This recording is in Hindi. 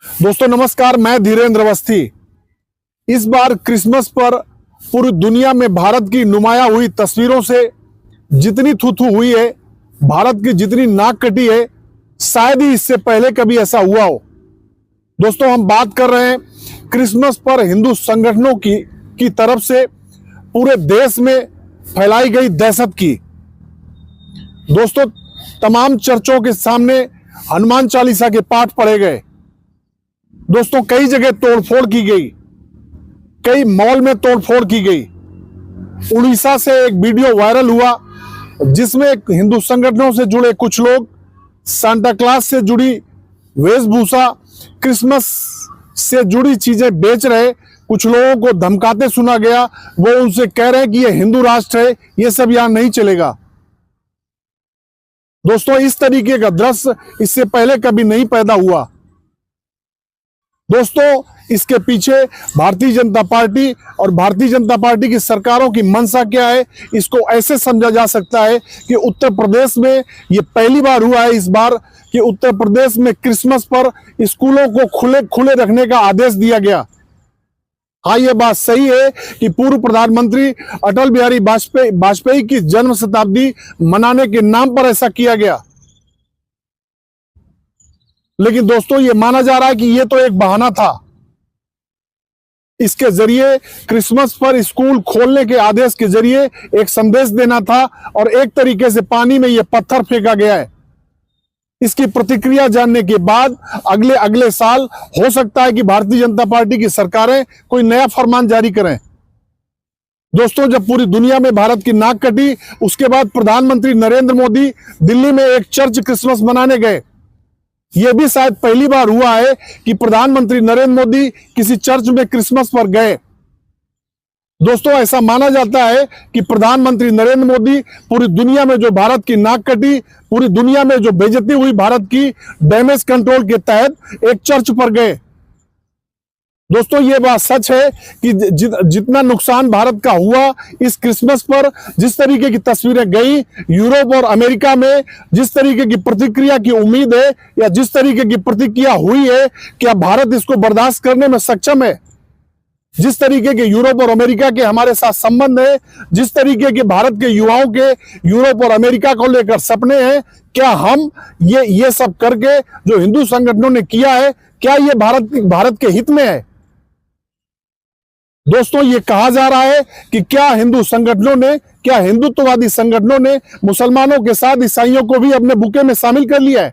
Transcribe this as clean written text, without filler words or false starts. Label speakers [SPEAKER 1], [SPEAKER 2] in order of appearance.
[SPEAKER 1] दोस्तों नमस्कार, मैं धीरेन्द्र अवस्थी। इस बार क्रिसमस पर पूरी दुनिया में भारत की नुमाया हुई तस्वीरों से जितनी थू हुई है, भारत की जितनी नाक कटी है, शायद ही इससे पहले कभी ऐसा हुआ हो। दोस्तों हम बात कर रहे हैं क्रिसमस पर हिंदू संगठनों की तरफ से पूरे देश में फैलाई गई दहशत की। दोस्तों तमाम चर्चों के सामने हनुमान चालीसा के पाठ पढ़े गए। दोस्तों कई जगह तोड़फोड़ की गई, कई मॉल में तोड़फोड़ की गई। उड़ीसा से एक वीडियो वायरल हुआ जिसमें हिंदू संगठनों से जुड़े कुछ लोग सांता क्लॉज से जुड़ी वेशभूषा, क्रिसमस से जुड़ी चीजें बेच रहे। कुछ लोगों को धमकाते सुना गया। वो उनसे कह रहे हैं कि ये हिंदू राष्ट्र है, ये सब यहां नहीं चलेगा। दोस्तों इस तरीके का दृश्य इससे पहले कभी नहीं पैदा हुआ। दोस्तों इसके पीछे भारतीय जनता पार्टी और भारतीय जनता पार्टी की सरकारों की मंशा क्या है, इसको ऐसे समझा जा सकता है कि उत्तर प्रदेश में ये पहली बार हुआ है इस बार कि उत्तर प्रदेश में क्रिसमस पर स्कूलों को खुले रखने का आदेश दिया गया। हाँ, ये बात सही है कि पूर्व प्रधानमंत्री अटल बिहारी वाजपेयी की जन्म शताब्दी मनाने के नाम पर ऐसा किया गया, लेकिन दोस्तों ये माना जा रहा है कि ये तो एक बहाना था। इसके जरिए क्रिसमस पर स्कूल खोलने के आदेश के जरिए एक संदेश देना था और एक तरीके से पानी में ये पत्थर फेंका गया है। इसकी प्रतिक्रिया जानने के बाद अगले साल हो सकता है कि भारतीय जनता पार्टी की सरकारें कोई नया फरमान जारी करें। दोस्तों जब पूरी दुनिया में भारत की नाक कटी, उसके बाद प्रधानमंत्री नरेंद्र मोदी दिल्ली में एक चर्च क्रिसमस मनाने गए। यह भी शायद पहली बार हुआ है कि प्रधानमंत्री नरेंद्र मोदी किसी चर्च में क्रिसमस पर गए। दोस्तों ऐसा माना जाता है कि प्रधानमंत्री नरेंद्र मोदी पूरी दुनिया में जो भारत की नाक कटी, पूरी दुनिया में जो बेइज्जती हुई भारत की, डैमेज कंट्रोल के तहत एक चर्च पर गए। दोस्तों ये बात सच है कि जितना नुकसान भारत का हुआ इस क्रिसमस पर, जिस तरीके की तस्वीरें गई यूरोप और अमेरिका में, जिस तरीके की प्रतिक्रिया की उम्मीद है या जिस तरीके की प्रतिक्रिया हुई है, क्या भारत इसको बर्दाश्त करने में सक्षम है? जिस तरीके के यूरोप और अमेरिका के हमारे साथ संबंध है, जिस तरीके के भारत के युवाओं के यूरोप और अमेरिका को लेकर सपने हैं, क्या हम ये सब करके जो हिंदू संगठनों ने किया है, क्या ये भारत के हित में है? दोस्तों ये कहा जा रहा है कि क्या हिंदुत्ववादी संगठनों ने मुसलमानों के साथ ईसाइयों को भी अपने बुके में शामिल कर लिया है।